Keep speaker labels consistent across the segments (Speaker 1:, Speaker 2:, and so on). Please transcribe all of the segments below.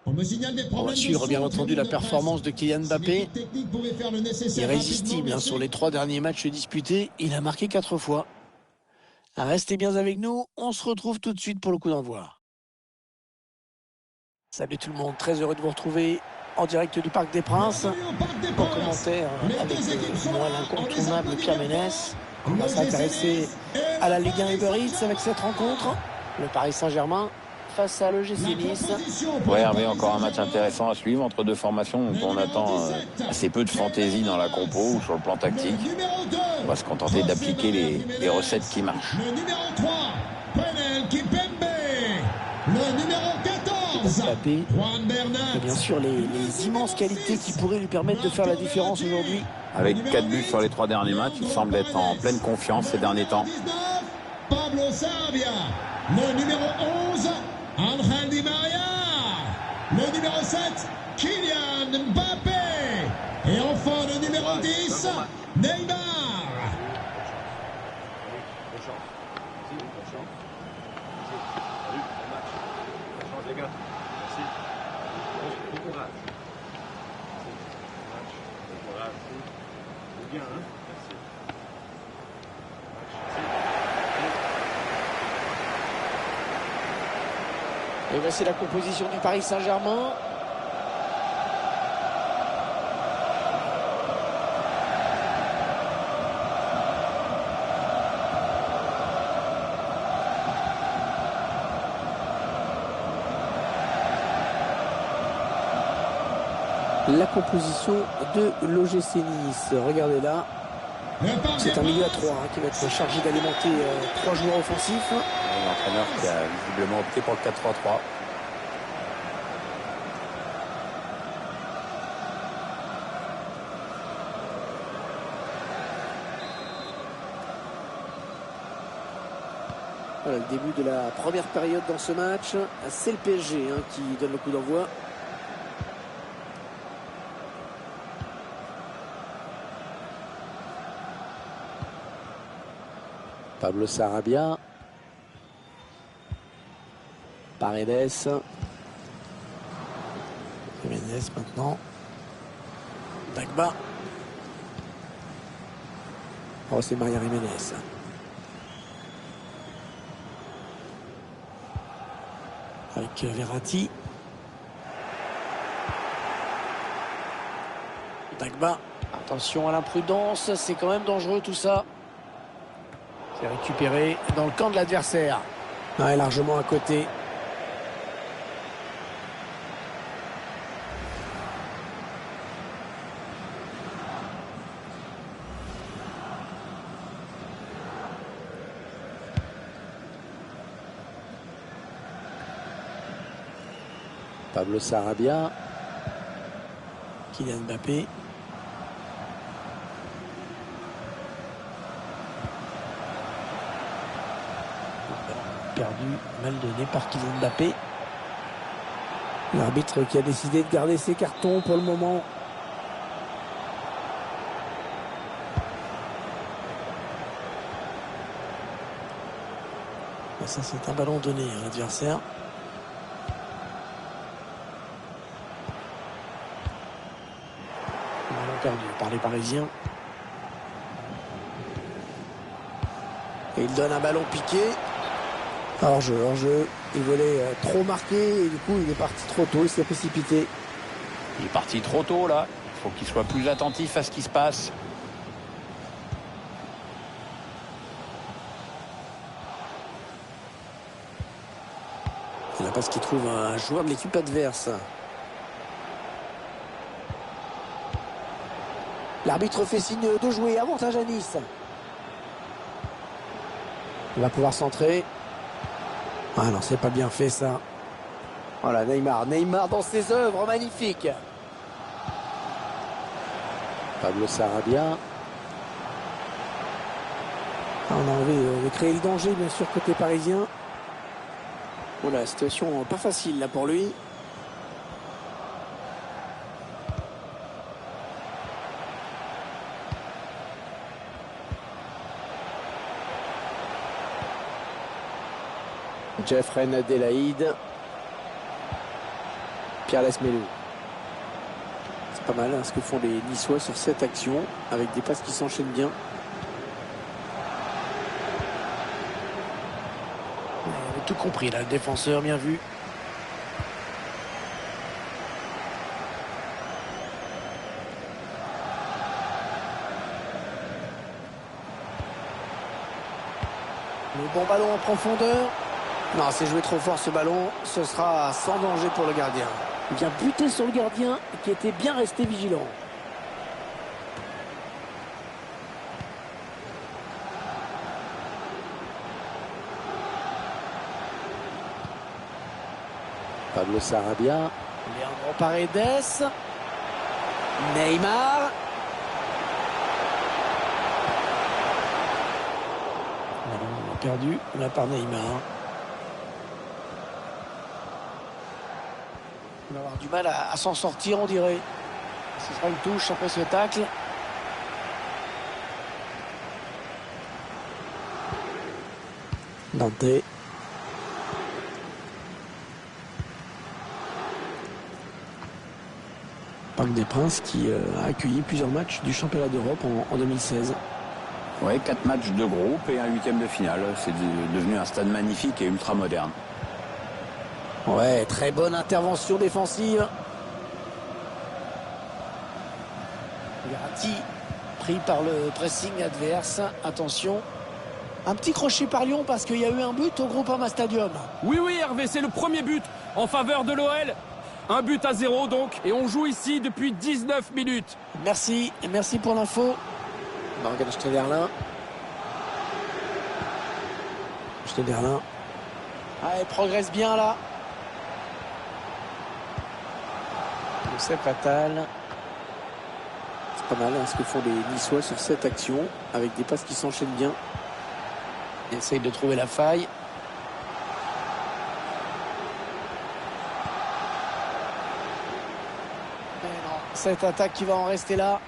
Speaker 1: On me signale des
Speaker 2: On
Speaker 1: problèmes
Speaker 2: va
Speaker 1: de
Speaker 2: suivre
Speaker 1: son,
Speaker 2: bien entendu la performance de Kylian Mbappé.
Speaker 1: Technique pouvait faire le nécessaire
Speaker 2: Irrésistible
Speaker 1: rapidement,
Speaker 2: sur les 3 derniers matchs disputés. Il a marqué 4 fois. Restez bien avec nous. On se retrouve tout de suite pour le coup d'envoi. Salut tout le monde. Très heureux de vous retrouver en direct du Parc des Princes. En commentaire avec moi l'incontournable Pierre Ménès. On va s'intéresser à la Ligue 1 Uber Eats avec cette rencontre. Le Paris Saint-Germain face à l'OGC Nice.
Speaker 3: Ouais, Hervé, encore un match intéressant à suivre entre deux formations dont on attend assez peu de fantaisie dans la compo ou sur le plan tactique. On va se contenter d'appliquer les recettes qui marchent.
Speaker 1: Le numéro 3, Prenel Kimpembe. Le numéro 14,
Speaker 2: Mbappé.
Speaker 1: Juan Bernat.
Speaker 2: Et bien sûr les immenses qualités qui pourraient lui permettre de faire la différence aujourd'hui.
Speaker 3: Avec 4 buts sur les 3 derniers matchs, il semble être en pleine confiance ces derniers temps.
Speaker 1: Pablo Sarabia. Le numéro 11, Angel Di Maria. Le numéro 7, Kylian Mbappé. Et enfin le numéro 10, Neymar.
Speaker 2: Et voici la composition du Paris Saint-Germain. La composition de l'OGC Nice. Regardez là. C'est un milieu à 3 qui va être chargé d'alimenter 3 joueurs offensifs.
Speaker 3: L'entraîneur qui a visiblement opté pour le 4-3-3.
Speaker 2: Voilà le début de la première période dans ce match. C'est le PSG qui donne le coup d'envoi. Pablo Sarabia. Paredes. Jiménez maintenant. Dagba. Oh, c'est Maria Jiménez. Avec Verratti. Dagba. Attention à l'imprudence, c'est quand même dangereux tout ça. C'est récupéré dans le camp de l'adversaire. Ouais, largement à côté. Pablo Sarabia. Kylian Mbappé. Perdu, mal donné par Kylian Mbappé. L'arbitre qui a décidé de garder ses cartons pour le moment. Et ça, c'est un ballon donné à l'adversaire. Ballon perdu par les Parisiens. Et il donne un ballon piqué. Hors-jeu, il voulait trop marquer et du coup il est parti trop tôt, il s'est précipité.
Speaker 3: Il est parti trop tôt là, il faut qu'il soit plus attentif à ce qui se passe.
Speaker 2: Il n'a pas ce qu'il trouve un joueur de l'équipe adverse. L'arbitre fait signe de jouer, avantage à Nice. Il va pouvoir centrer. Ah non, c'est pas bien fait ça. Voilà, Neymar dans ses œuvres, magnifique. Pablo Sarabia. Ah, on a envie de créer le danger, bien sûr, côté parisien. Oh la situation pas facile là pour lui. Jeffrey Adelaide. Pierre Lesmelou. C'est pas mal hein, ce que font les Niçois sur cette action, avec des passes qui s'enchaînent bien. Il avait tout compris là, le défenseur, bien vu. Le bon ballon en profondeur. Non, c'est joué trop fort ce ballon. Ce sera sans danger pour le gardien. Il vient buter sur le gardien qui était bien resté vigilant. Pablo Sarabia. Leandro Paredes. Neymar. On a perdu là par Neymar. On va avoir du mal à s'en sortir, on dirait. Ce sera une touche après ce tacle. Dante. Parc des Princes qui a accueilli plusieurs matchs du championnat d'Europe en 2016.
Speaker 3: Ouais, 4 matchs de groupe et un 8e de finale. C'est devenu un stade magnifique et ultra moderne.
Speaker 2: Ouais, très bonne intervention défensive. Verratti pris par le pressing adverse. Attention. Un petit crochet par Lyon parce qu'il y a eu un but au Groupama Stadium.
Speaker 4: Oui, Hervé, c'est le premier but en faveur de l'OL. 1-0 donc. Et on joue ici depuis 19 minutes.
Speaker 2: Merci pour l'info. Morgan Schneiderlin. Ah, il progresse bien là. C'est fatal. C'est pas mal hein, ce que font les Niçois sur cette action, avec des passes qui s'enchaînent bien. Ils essayent de trouver la faille. Mais non, cette attaque qui va en rester là.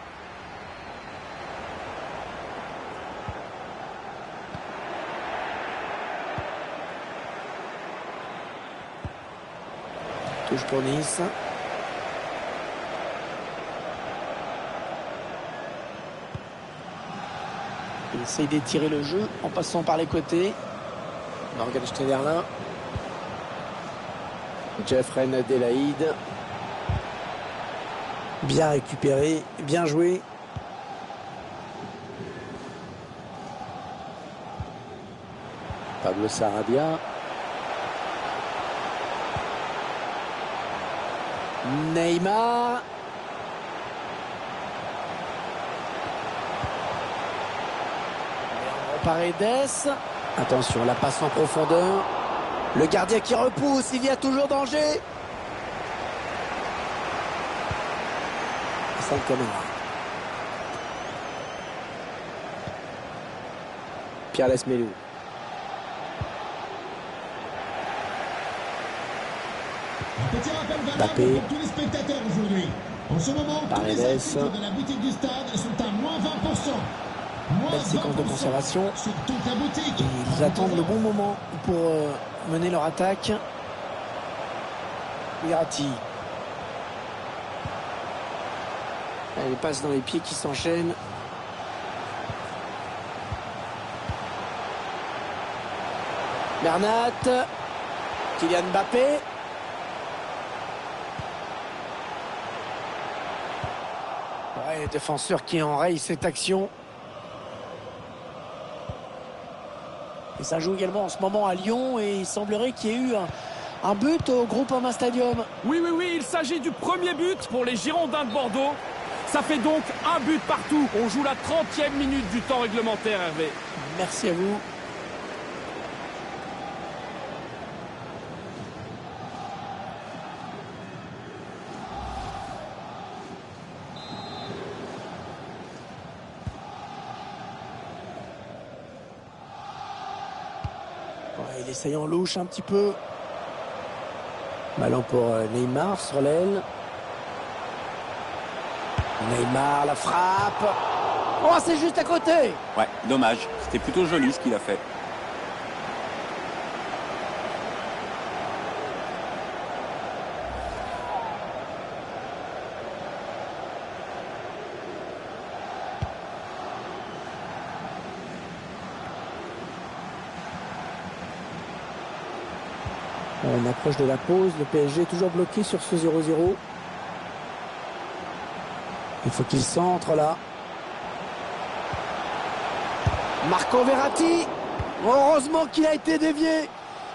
Speaker 2: Touche pour Nice. Il essaye d'étirer le jeu en passant par les côtés. Morgan Schneiderlin. Jeffren Adelaide. Bien récupéré, bien joué. Pablo Sarabia. Neymar. Paredes. Attention, la passe en profondeur. Le gardien qui repousse, il y a toujours danger. Hassan Camara. Pierre Lesmelou.
Speaker 1: Petit rappel valable
Speaker 2: Mbappé.
Speaker 1: pour tous les spectateurs aujourd'hui. En ce moment, tous les
Speaker 2: Paredes.
Speaker 1: articles de la boutique du stade sont à moins 20%.
Speaker 2: Belle séquence de conservation.
Speaker 1: Sur toute la boutique.
Speaker 2: Ils attendent le bon moment pour mener leur attaque. Verratti. Elle passe dans les pieds qui s'enchaînent. Bernat. Kylian Mbappé. Ouais, défenseur qui enraye cette action. Et ça joue également en ce moment à Lyon et il semblerait qu'il y ait eu un but au Groupama Stadium.
Speaker 4: Oui, il s'agit du premier but pour les Girondins de Bordeaux. Ça fait donc un but partout. On joue la 30e minute du temps réglementaire, Hervé.
Speaker 2: Merci à vous. Ouais, il essaye en louche un petit peu. Ballon pour Neymar sur l'aile. Neymar, la frappe. Oh, c'est juste à côté.
Speaker 3: Ouais, dommage. C'était plutôt joli ce qu'il a fait.
Speaker 2: On approche de la pause, le PSG est toujours bloqué sur ce 0-0. Il faut qu'il centre là. Marco Verratti. Heureusement qu'il a été dévié.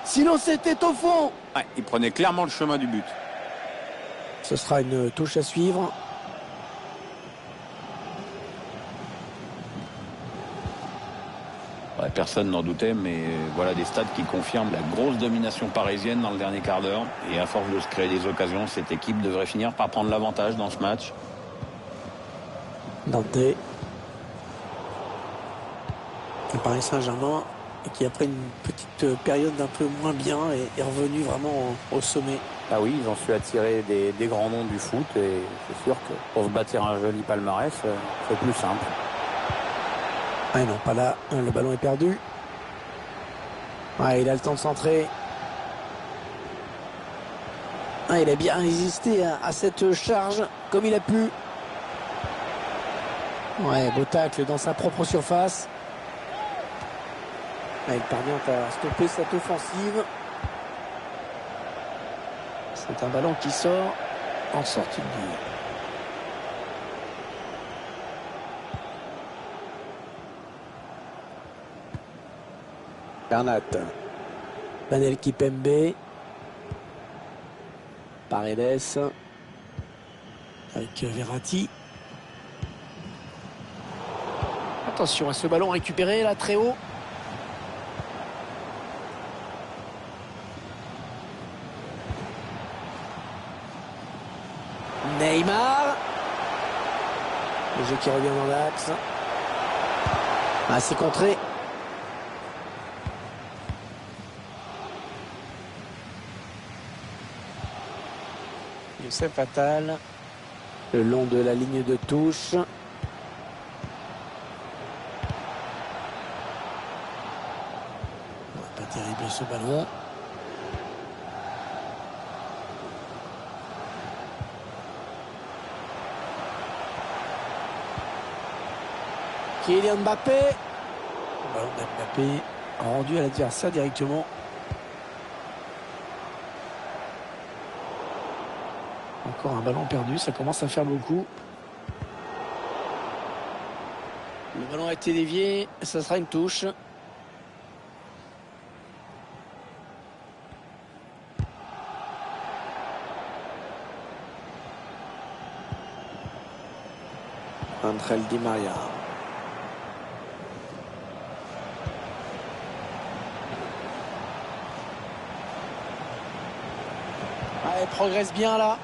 Speaker 2: Sinon c'était au fond.
Speaker 3: Ouais, il prenait clairement le chemin du but.
Speaker 2: Ce sera une touche à suivre.
Speaker 3: Ouais, personne n'en doutait, mais voilà des stats qui confirment la grosse domination parisienne dans le dernier quart d'heure. Et à force de se créer des occasions, cette équipe devrait finir par prendre l'avantage dans ce match.
Speaker 2: Dante. Le Paris Saint-Germain, qui après une petite période d'un peu moins bien, est revenu vraiment au sommet.
Speaker 5: Ah oui, ils ont su attirer des grands noms du foot et c'est sûr que pour se bâtir un joli palmarès, c'est plus simple.
Speaker 2: Ah non, pas là. Le ballon est perdu. Ah, il a le temps de centrer. Ah, il a bien résisté à cette charge comme il a pu. Ouais, beau tacle dans sa propre surface. Ah, il parvient à stopper cette offensive. C'est un ballon qui sort en sortie de ligne. Bernat. Banel Kipembe. Paredes. Avec Verratti. Attention à ce ballon récupéré là très haut. Neymar. Le jeu qui revient dans l'axe. Ah, c'est contré. Youssef Attal. Le long de la ligne de touche. Pas terrible ce ballon. Kylian Mbappé. Le ballon d'Mbappé rendu à l'adversaire directement. Encore un ballon perdu, ça commence à faire beaucoup. Le ballon a été dévié, ça sera une touche. Angel Di Maria. Ah, elle progresse bien là.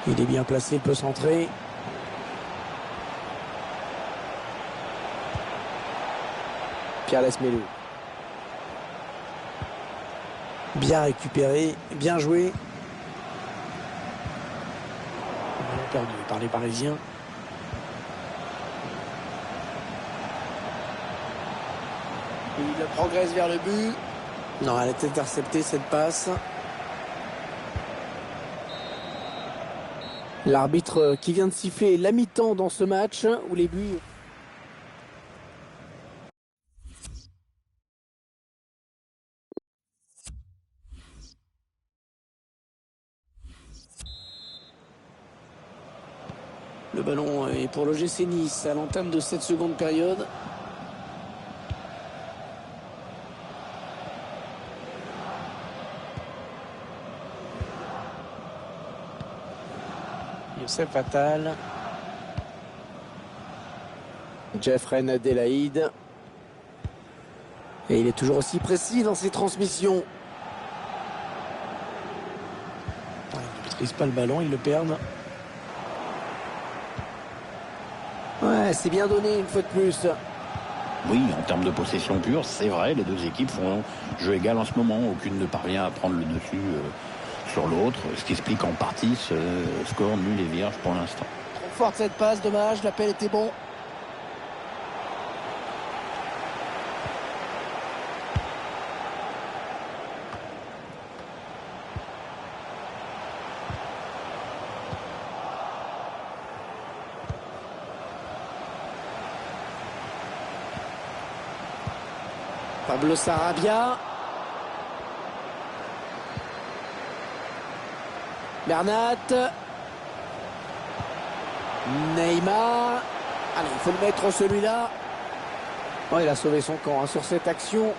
Speaker 2: Il est bien placé, il peut centrer. Pierre Lesmelou. Bien récupéré, bien joué. Perdu par les Parisiens. Il progresse vers le but. Non, elle est interceptée cette passe. L'arbitre qui vient de siffler la mi-temps dans ce match où les buts... Le ballon est pour l'OGC Nice à l'entame de cette seconde période. Youssef Attal. Jeffrey Adelaide. Et il est toujours aussi précis dans ses transmissions. Il ne maîtrise pas le ballon, ils le perdent. Ouais, c'est bien donné une fois de plus.
Speaker 3: Oui, en termes de possession pure, c'est vrai, les deux équipes font jeu égal en ce moment. Aucune ne parvient à prendre le dessus sur l'autre, ce qui explique en partie ce score nul et vierge pour l'instant.
Speaker 2: Trop forte cette passe, dommage, l'appel était bon. Pablo Sarabia. Bernat. Neymar. Allez, il faut le mettre celui-là. Oh, il a sauvé son camp hein, sur cette action.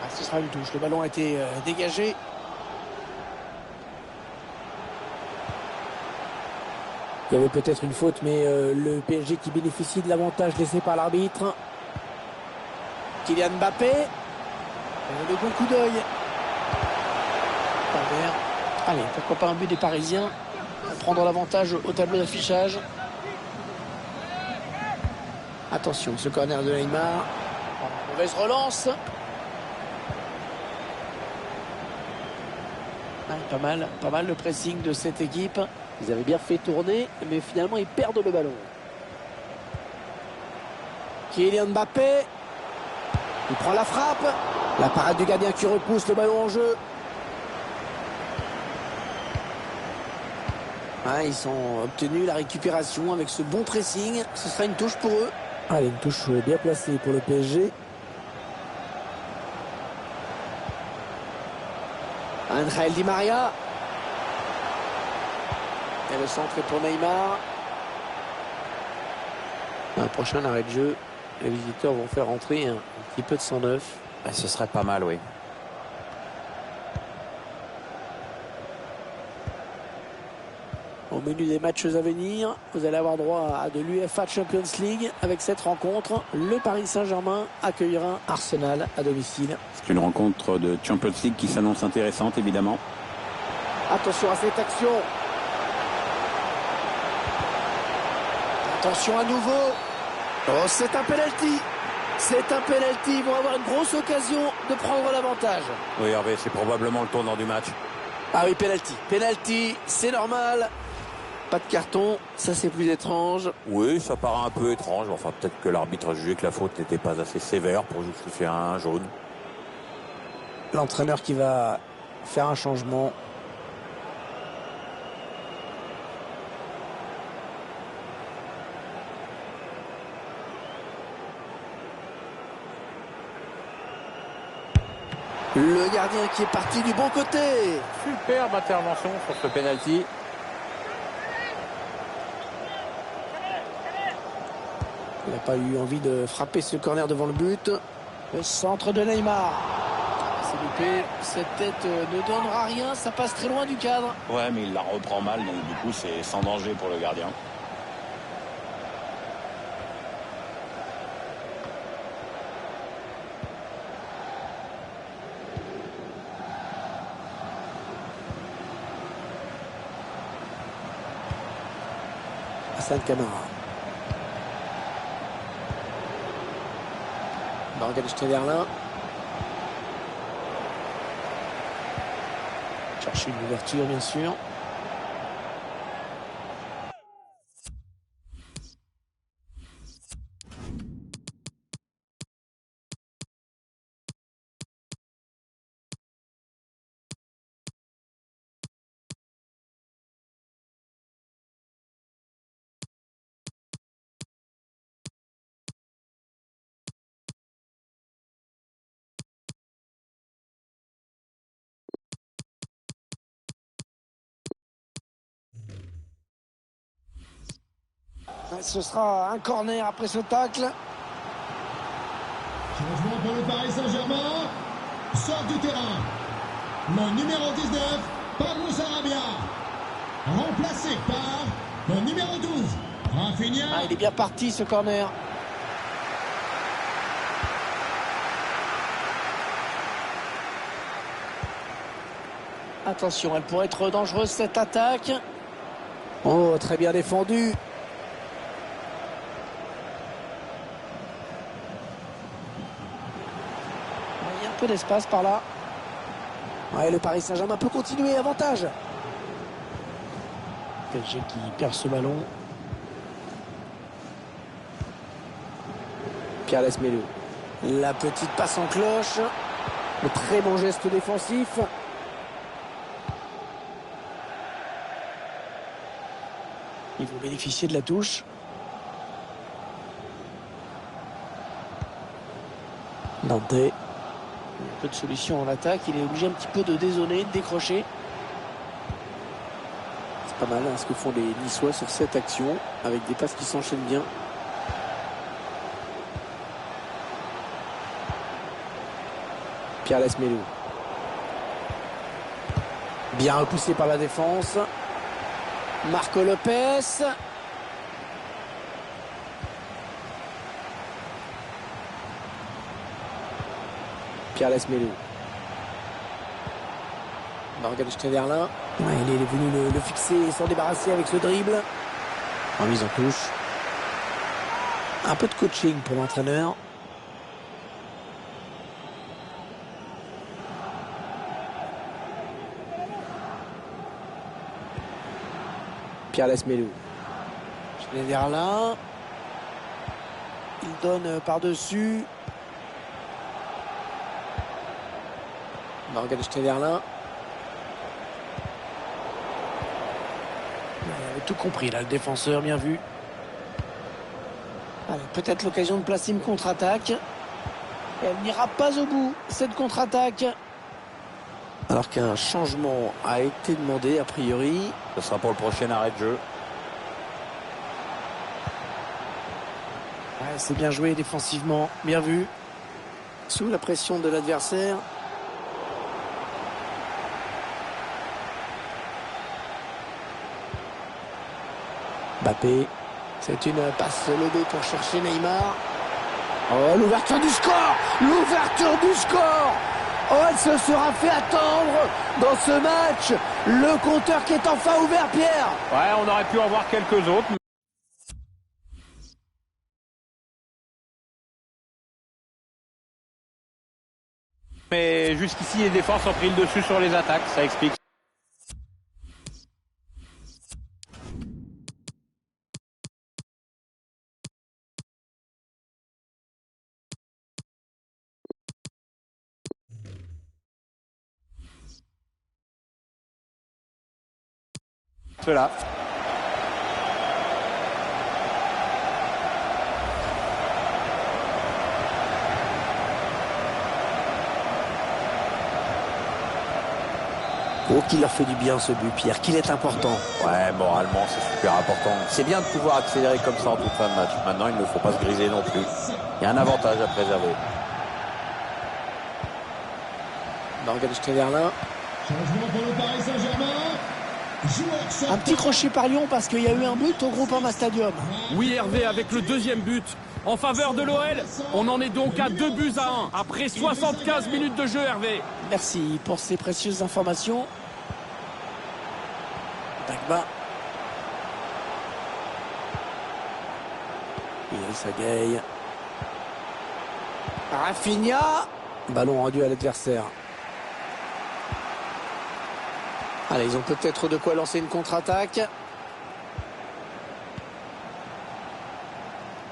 Speaker 2: Ah, ce sera une touche. Le ballon a été dégagé. Il y avait peut-être une faute, mais le PSG qui bénéficie de l'avantage laissé par l'arbitre. Kylian Mbappé. Le bon coup d'œil. Allez, pourquoi pas un but des Parisiens. Prendre l'avantage au tableau d'affichage. Attention, ce corner de Neymar. Mauvaise relance. Pas mal le pressing de cette équipe. Ils avaient bien fait tourner, mais finalement ils perdent le ballon. Kylian Mbappé. Il prend la frappe. La parade du gardien qui repousse le ballon en jeu. Ah, ils ont obtenu la récupération avec ce bon pressing. Ce sera une touche pour eux. Allez, une touche bien placée pour le PSG. Angel Di Maria. Et le centre est pour Neymar. Un prochain arrêt de jeu. Les visiteurs vont faire rentrer un petit peu de 109.
Speaker 5: Ce serait pas mal, oui.
Speaker 2: Au menu des matchs à venir, vous allez avoir droit à de l'UEFA Champions League. Avec cette rencontre, le Paris Saint-Germain accueillera Arsenal à domicile.
Speaker 3: C'est une rencontre de Champions League qui s'annonce intéressante, évidemment.
Speaker 2: Attention à cette action. Attention à nouveau. Oh, c'est un penalty. C'est un penalty. Ils vont avoir une grosse occasion de prendre l'avantage.
Speaker 5: Oui, Hervé, c'est probablement le tournant du match.
Speaker 2: Ah oui, penalty. Penalty, c'est normal. Pas de carton, ça c'est plus étrange.
Speaker 5: Oui, ça paraît un peu étrange. Enfin, peut-être que l'arbitre a jugé que la faute n'était pas assez sévère pour justifier un jaune.
Speaker 2: L'entraîneur qui va faire un changement. Le gardien qui est parti du bon côté.
Speaker 5: Superbe intervention sur ce penalty.
Speaker 2: Il n'a pas eu envie de frapper ce corner devant le but. Le centre de Neymar. C'est loupé. Cette tête ne donnera rien. Ça passe très loin du cadre.
Speaker 3: Ouais, mais il la reprend mal, donc du coup, c'est sans danger pour le gardien.
Speaker 2: Hassan Camara. Morgan Schneiderlin. Chercher une ouverture, bien sûr. Ce sera un corner après ce tacle.
Speaker 1: Changement pour le Paris Saint-Germain. Sort du terrain. Le numéro 19, Pablo Sarabia. Remplacé par le numéro 12, Rafinha.
Speaker 2: Ah, il est bien parti ce corner. Attention, elle pourrait être dangereuse cette attaque. Oh, très bien défendu. Il y a un peu d'espace par là. Ouais, le Paris Saint-Germain peut continuer, avantage. PSG qui perd ce ballon. Pierre Lesmelou. La petite passe en cloche. Le très bon geste défensif. Il faut bénéficier de la touche. Dante. Un peu de solution en attaque. Il est obligé un petit peu de dézoner, de décrocher. c'est pas mal hein, ce que font les Niçois sur cette action, avec des passes qui s'enchaînent bien. Pierre Lesmelou. Bien repoussé par la défense. Marco Lopez. Pierre Lesmelou. Morgan Schneiderlin. Ouais, il est venu le fixer et s'en débarrasser avec ce dribble. En mise en touche. Un peu de coaching pour l'entraîneur. Pierre Lesmelou. Schneiderlin. Il donne par-dessus. Morgan Schneiderlin. Il avait tout compris là, le défenseur, bien vu. Peut-être l'occasion de placer une contre-attaque. Elle n'ira pas au bout, cette contre-attaque. Alors qu'un changement a été demandé, a priori.
Speaker 5: Ce sera pour le prochain arrêt de jeu.
Speaker 2: Ouais, c'est bien joué défensivement, bien vu. Sous la pression de l'adversaire. Mbappé, c'est une passe lobée pour chercher Neymar. Oh, l'ouverture du score! L'ouverture du score! Oh, elle se sera fait attendre dans ce match. Le compteur qui est enfin ouvert, Pierre.
Speaker 5: Ouais, on aurait pu en voir quelques autres. Mais jusqu'ici, les défenses ont pris le dessus sur les attaques, ça explique. Cela.
Speaker 2: Oh, qu'il leur fait du bien ce but, Pierre, qu'il est important.
Speaker 5: Ouais, moralement, c'est super important. C'est bien de pouvoir accélérer comme ça en toute fin de match. Maintenant, il ne faut pas se griser non plus. Il y a un avantage à préserver.
Speaker 2: Morgan Schneiderlin.
Speaker 1: Changement pour le Paris Saint-Germain.
Speaker 2: Un petit crochet par Lyon parce qu'il y a eu un but au Groupama Stadium.
Speaker 4: Oui, Hervé, avec le deuxième but en faveur de l'OL. On en est donc à 2-1 après 75 minutes de jeu, Hervé.
Speaker 2: Merci pour ces précieuses informations. Dagba. Idrissa Gueye. Rafinha. Ballon rendu à l'adversaire. Allez, ils ont peut-être de quoi lancer une contre-attaque.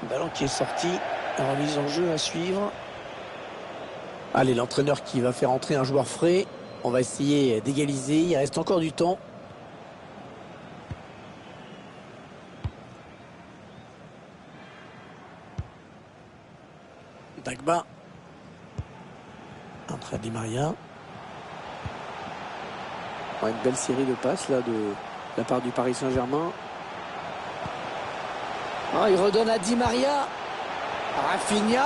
Speaker 2: Ballon qui est sorti. Remise en jeu à suivre. Allez, l'entraîneur qui va faire entrer un joueur frais. On va essayer d'égaliser. Il reste encore du temps. Dagba. Entre Di Maria. Une belle série de passes là de la part du Paris Saint-Germain. Oh, il redonne à Di Maria. Rafinha.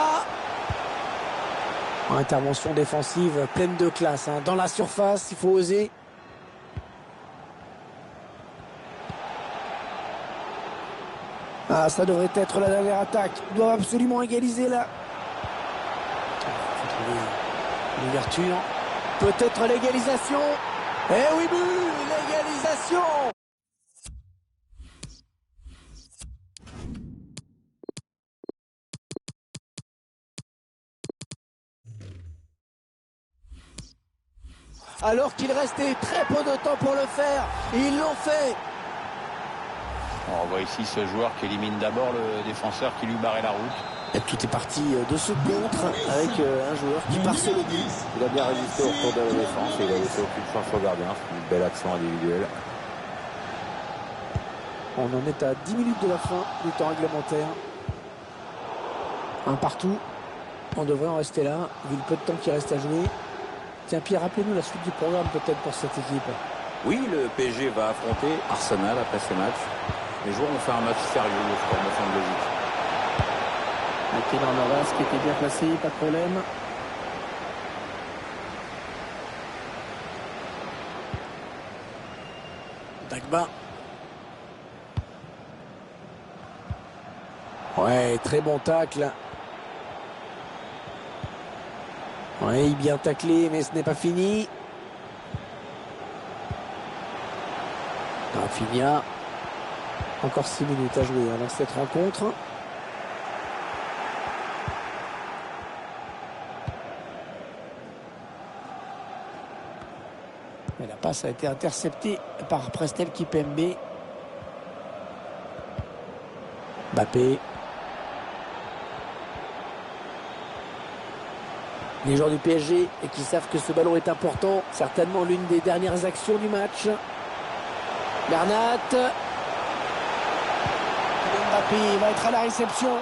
Speaker 2: Intervention défensive pleine de classe. Hein. Dans la surface, il faut oser. Ah, ça devrait être la dernière attaque. Ils doivent absolument égaliser là. Il faut trouver l'ouverture. Peut-être l'égalisation. Eh oui, but, l'égalisation. Alors qu'il restait très peu de temps pour le faire, ils l'ont fait.
Speaker 3: On voit ici ce joueur qui élimine d'abord le défenseur qui lui barrait la route.
Speaker 2: Et tout est parti de ce contre avec un joueur qui part sur le but.
Speaker 5: Il a bien résisté au retour de la défense et il a laissé aucune chance au gardien. C'est une belle action individuelle.
Speaker 2: On en est à 10 minutes de la fin du temps réglementaire. Un partout. On devrait en rester là, vu le peu de temps qui reste à jouer. Tiens, Pierre, rappelez-nous la suite du programme peut-être pour cette équipe.
Speaker 5: Oui, le PSG va affronter Arsenal après ce match. Les joueurs ont fait un match sérieux, le score me semble logique.
Speaker 2: Keylor Navas qui était bien placé, pas de problème. Dagba. Ouais, très bon tacle. Ouais, bien taclé, mais ce n'est pas fini. Rafinha. Encore 6 minutes à jouer dans cette rencontre. Mais la passe a été interceptée par Prestel Kipembe. Mbappé. Les joueurs du PSG et qui savent que ce ballon est important. Certainement l'une des dernières actions du match. Bernat. Mbappé va être à la réception.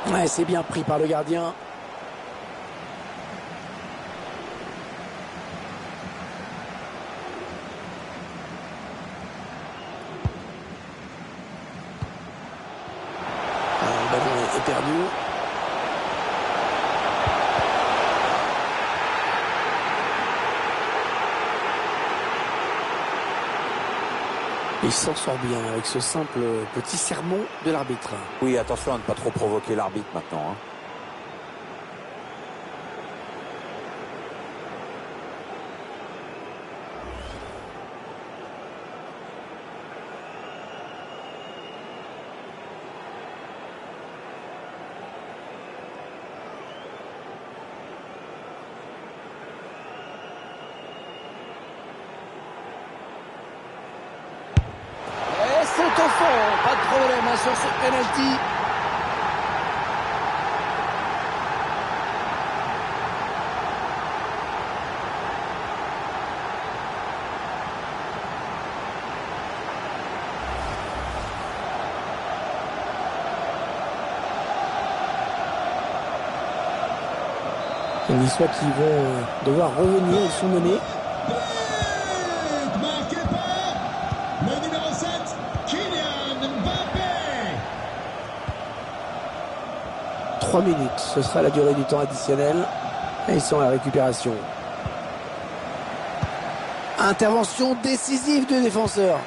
Speaker 2: Ouais, c'est bien pris par le gardien. Le ballon est perdu. Il s'en sort bien avec ce simple petit sermon de l'arbitre.
Speaker 5: Oui, attention à ne pas trop provoquer l'arbitre maintenant. Hein.
Speaker 2: C'est au fond, pas de problème sur ce penalty. Les Niçois qui vont devoir revenir, ils sont menés.
Speaker 1: Marqué par le numéro 7, Kylian Mbappé.
Speaker 2: 3 minutes, ce sera la durée du temps additionnel. Et ils sont à la récupération. Intervention décisive du défenseur.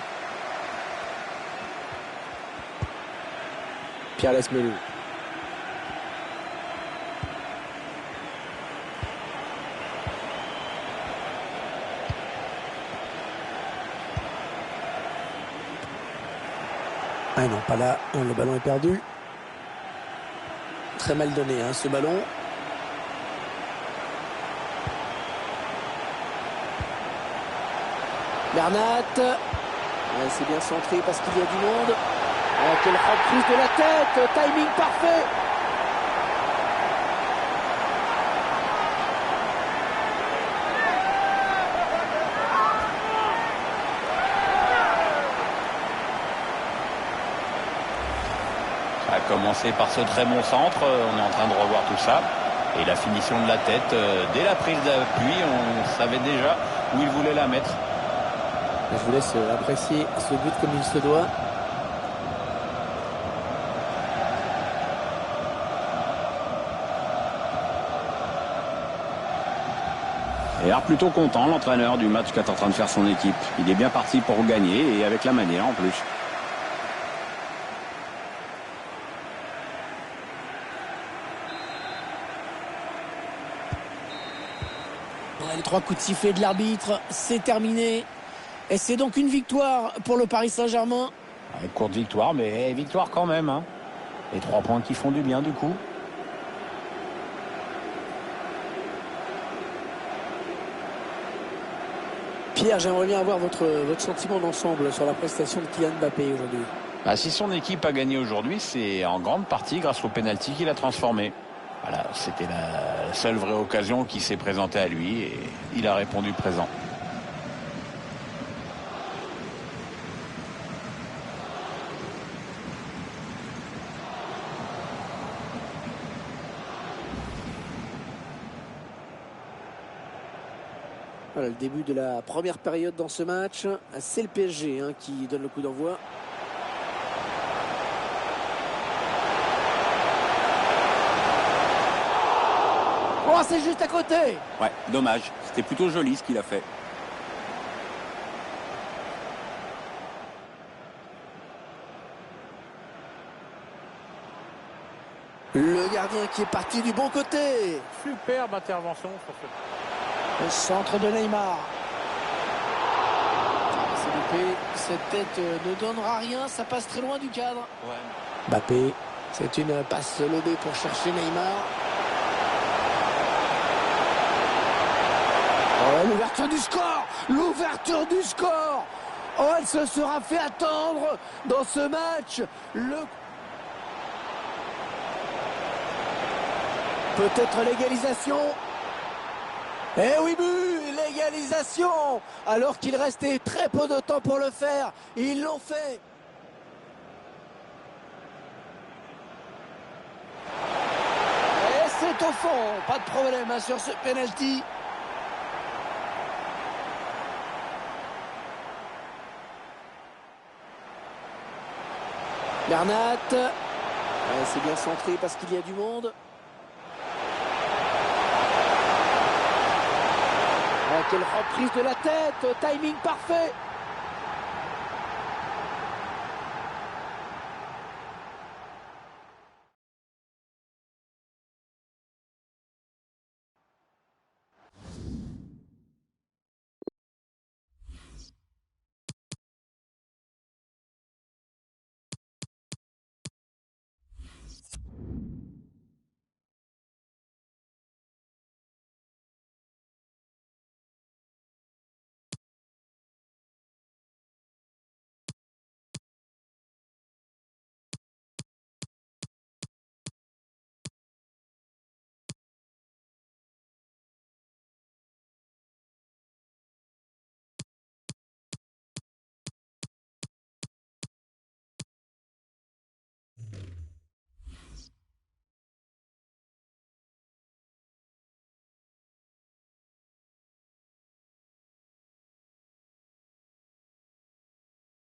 Speaker 2: Pierre Lesmelou. Ah non, pas là. Le ballon est perdu. Très mal donné, hein, ce ballon. Bernat. Ouais, c'est bien centré parce qu'il y a du monde. Quelle reprise de la tête. Timing parfait.
Speaker 3: Ça a commencé par ce très bon centre, on est en train de revoir tout ça. Et la finition de la tête, dès la prise d'appui, on savait déjà où il voulait la mettre.
Speaker 2: Je vous laisse apprécier ce but comme il se doit.
Speaker 3: Et alors plutôt content, l'entraîneur, du match qu'est en train de faire son équipe. Il est bien parti pour gagner et avec la manière en plus.
Speaker 2: Les 3 coups de sifflet de l'arbitre, c'est terminé. Et c'est donc une victoire pour le Paris Saint-Germain.
Speaker 3: Courte victoire, mais victoire quand même. Hein. Et 3 points qui font du bien du coup.
Speaker 2: Pierre, j'aimerais bien avoir votre sentiment d'ensemble sur la prestation de Kylian Mbappé aujourd'hui.
Speaker 3: Si son équipe a gagné aujourd'hui, c'est en grande partie grâce au pénalty qu'il a transformé. Voilà, c'était la seule vraie occasion qui s'est présentée à lui et il a répondu présent.
Speaker 2: Voilà, le début de la première période dans ce match. C'est le PSG qui donne le coup d'envoi. Oh, c'est juste à côté.
Speaker 5: Ouais, dommage. C'était plutôt joli ce qu'il a fait.
Speaker 2: Le gardien qui est parti du bon côté.
Speaker 5: Superbe intervention sur ce...
Speaker 2: Le centre de Neymar. C'est loupé. Cette tête ne donnera rien. Ça passe très loin du cadre.
Speaker 5: Ouais.
Speaker 2: Mbappé. C'est une passe lobée pour chercher Neymar. Oh, l'ouverture du score. L'ouverture du score. Oh, elle se sera fait attendre dans ce match. Peut-être l'égalisation. Eh oui, but, l'égalisation. Alors qu'il restait très peu de temps pour le faire, ils l'ont fait. Et c'est au fond, pas de problème sur ce penalty. Bernat. C'est bien centré parce qu'il y a du monde. Quelle reprise de la tête, timing parfait.